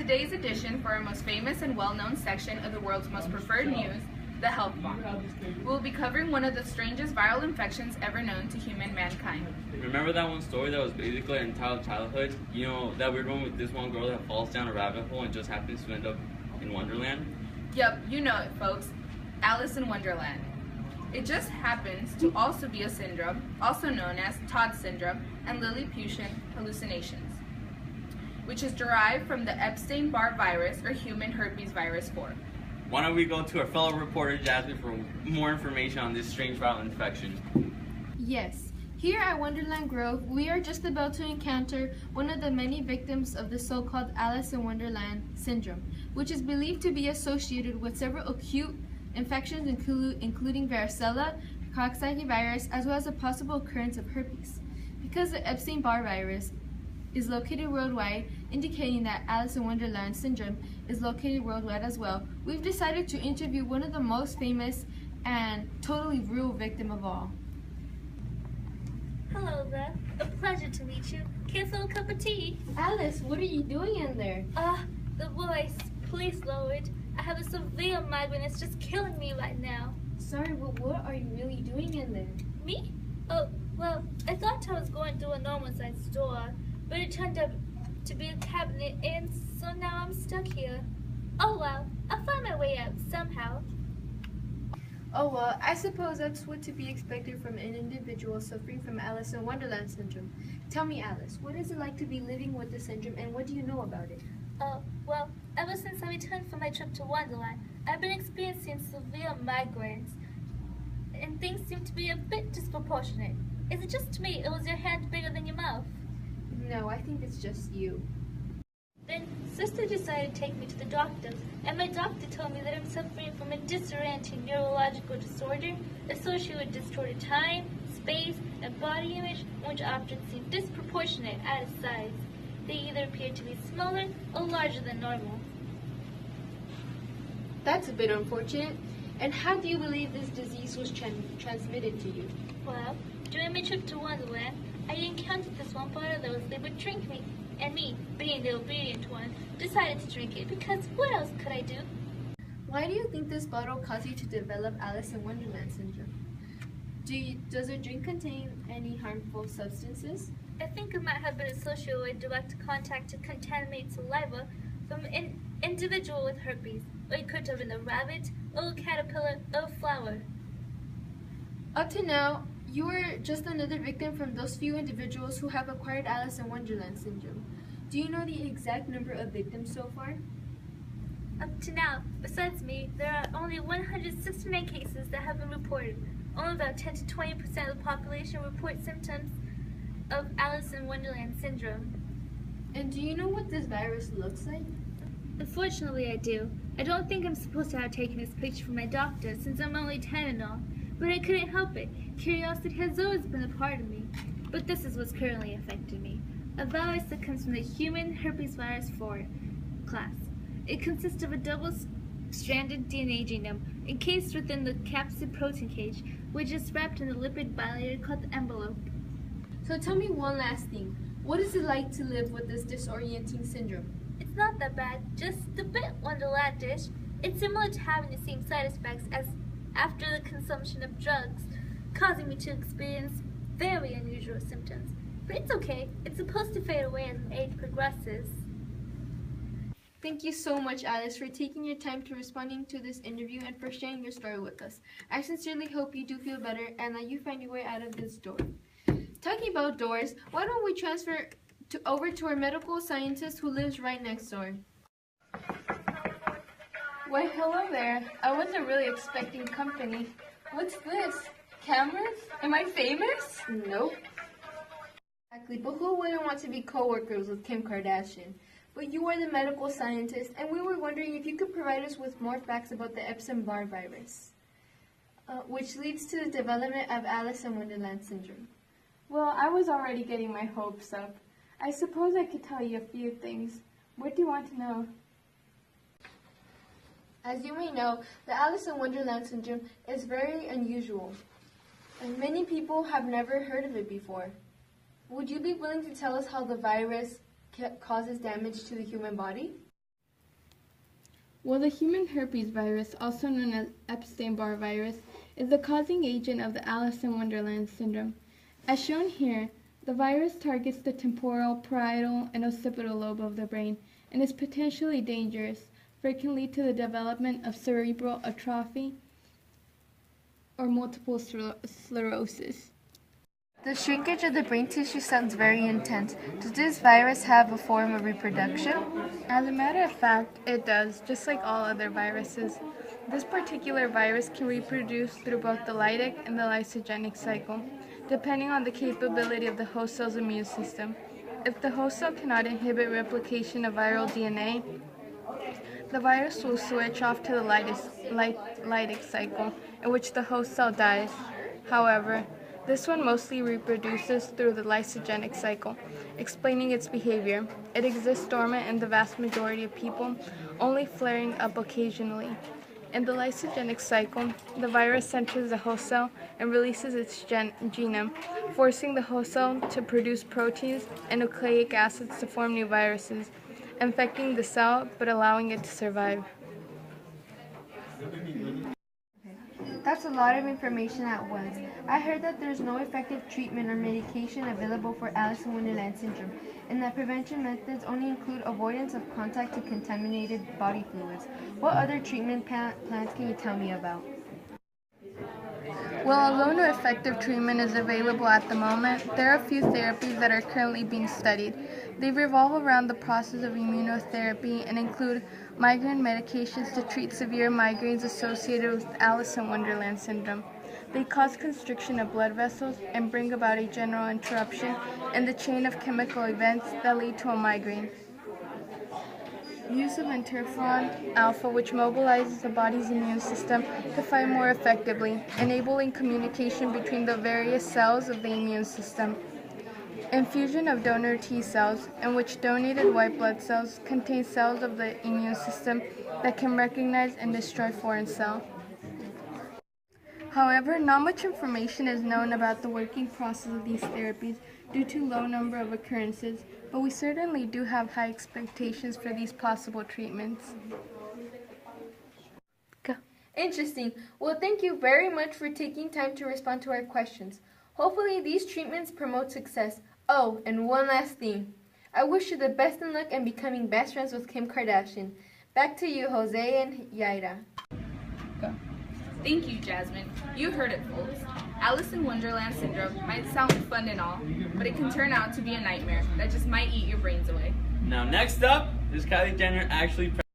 today's edition for our most famous and well-known section of the world's most preferred news, the health bomb. We'll be covering one of the strangest viral infections ever known to mankind. Remember that one story that was basically an entire childhood? You know, that weird one with this one girl that falls down a rabbit hole and just happens to end up in Wonderland? Yep, you know it, folks. Alice in Wonderland. It just happens to also be a syndrome, also known as Todd syndrome and Lilliputian hallucinations, which is derived from the Epstein-Barr virus or human herpes virus 4. Why don't we go to our fellow reporter Jasmine for more information on this strange viral infection? Yes. Here at Wonderland Grove, we are just about to encounter one of the many victims of the so-called Alice in Wonderland syndrome, which is believed to be associated with several acute infections including varicella, Coxsackie virus, as well as a possible occurrence of herpes. Because the Epstein-Barr virus is located worldwide, indicating that Alice in Wonderland syndrome is located worldwide as well, we've decided to interview one of the most famous and totally real victim of all. Hello there. A pleasure to meet you. Care for a cup of tea? Alice, what are you doing in there? The voice. Please lower it. I have a severe migraine. It's just killing me right now. Sorry, but what are you really doing in there? Me? Oh, well, I thought I was going through a normal-sized store, but it turned out to be a cabinet, and so now I'm stuck here. Oh well, I'll find my way out somehow. Oh well, I suppose that's what to be expected from an individual suffering from Alice in Wonderland syndrome. Tell me, Alice, what is it like to be living with the syndrome, and what do you know about it? Well, ever since I returned from my trip to Wonderland, I've been experiencing severe migraines, and things seem to be a bit disproportionate. Is it just me, or is your hand bigger than your mouth? No, I think it's just you. Then Sister decided to take me to the doctor, and my doctor told me that I'm suffering from a disorienting neurological disorder associated with distorted time, space, and body image, which objects seem disproportionate at its size. They either appear to be smaller or larger than normal. That's a bit unfortunate. And how do you believe this disease was transmitted to you? Well, during my trip to Wonderland, I encountered this one bottle that was labeled "Drink Me," and me, being the obedient one, decided to drink it because what else could I do? Why do you think this bottle caused you to develop Alice in Wonderland syndrome? Does your drink contain any harmful substances? I think it might have been associated with direct contact to contaminated saliva from an individual with herpes, or it could have been a rabbit, or a caterpillar, or a flower. Up to now, you are just another victim from those few individuals who have acquired Alice in Wonderland syndrome. Do you know the exact number of victims so far? Up to now, besides me, there are only 169 cases that have been reported. Only about 10 to 20% of the population report symptoms of Alice in Wonderland syndrome. And do you know what this virus looks like? Unfortunately, I do. I don't think I'm supposed to have taken this picture from my doctor since I'm only 10 and all, but I couldn't help it. Curiosity has always been a part of me. But this is what's currently affecting me. A virus that comes from the human herpes virus 4 class. It consists of a double-stranded DNA genome encased within the capsid protein cage, which is wrapped in a lipid bilayer called the envelope. So tell me one last thing. What is it like to live with this disorienting syndrome? It's not that bad, just a bit Wonderlandish. It's similar to having the same side effects as after the consumption of drugs, causing me to experience very unusual symptoms. But it's okay. It's supposed to fade away as age progresses. Thank you so much, Alice, for taking your time to responding to this interview and for sharing your story with us. I sincerely hope you do feel better and that you find your way out of this door. Talking about doors, why don't we transfer over to our medical scientist who lives right next door. Why, hello there. I wasn't really expecting company. What's this? Cameras? Am I famous? Nope. Exactly, but who wouldn't want to be co-workers with Kim Kardashian? But you are the medical scientist, and we were wondering if you could provide us with more facts about the Epstein-Barr virus, which leads to the development of Alice in Wonderland syndrome. Well, I was already getting my hopes up. I suppose I could tell you a few things. What do you want to know? As you may know, the Alice in Wonderland syndrome is very unusual, and many people have never heard of it before. Would you be willing to tell us how the virus causes damage to the human body? Well, the human herpes virus, also known as Epstein-Barr virus, is the causing agent of the Alice in Wonderland syndrome. As shown here, the virus targets the temporal, parietal, and occipital lobe of the brain and is potentially dangerous, for it can lead to the development of cerebral atrophy or multiple sclerosis. The shrinkage of the brain tissue sounds very intense. Does this virus have a form of reproduction? As a matter of fact, it does, just like all other viruses. This particular virus can reproduce through both the lytic and the lysogenic cycle, depending on the capability of the host cell's immune system. If the host cell cannot inhibit replication of viral DNA, the virus will switch off to the lytic cycle, in which the host cell dies. However, this one mostly reproduces through the lysogenic cycle, explaining its behavior. It exists dormant in the vast majority of people, only flaring up occasionally. In the lysogenic cycle, the virus enters the host cell and releases its genome, forcing the host cell to produce proteins and nucleic acids to form new viruses, infecting the cell but allowing it to survive. That's a lot of information at once. I heard that there's no effective treatment or medication available for Alice in Wonderland syndrome, and that prevention methods only include avoidance of contact to contaminated body fluids. What other treatment plans can you tell me about? Well, although no effective treatment is available at the moment, there are a few therapies that are currently being studied. They revolve around the process of immunotherapy and include migraine medications to treat severe migraines associated with Alice in Wonderland syndrome. They cause constriction of blood vessels and bring about a general interruption in the chain of chemical events that lead to a migraine. Use of interferon alpha, which mobilizes the body's immune system to fight more effectively, enabling communication between the various cells of the immune system. Infusion of donor T cells, in which donated white blood cells contain cells of the immune system that can recognize and destroy foreign cells. However, not much information is known about the working process of these therapies due to low number of occurrences, but we certainly do have high expectations for these possible treatments. Interesting. Well, thank you very much for taking time to respond to our questions. Hopefully, these treatments promote success. Oh, and one last thing. I wish you the best in luck in becoming best friends with Kim Kardashian. Back to you, Jose and Yaira. Thank you, Jasmine. You heard it, folks. Alice in Wonderland syndrome might sound fun and all, but it can turn out to be a nightmare that just might eat your brains away. Now, next up, is Kylie Jenner actually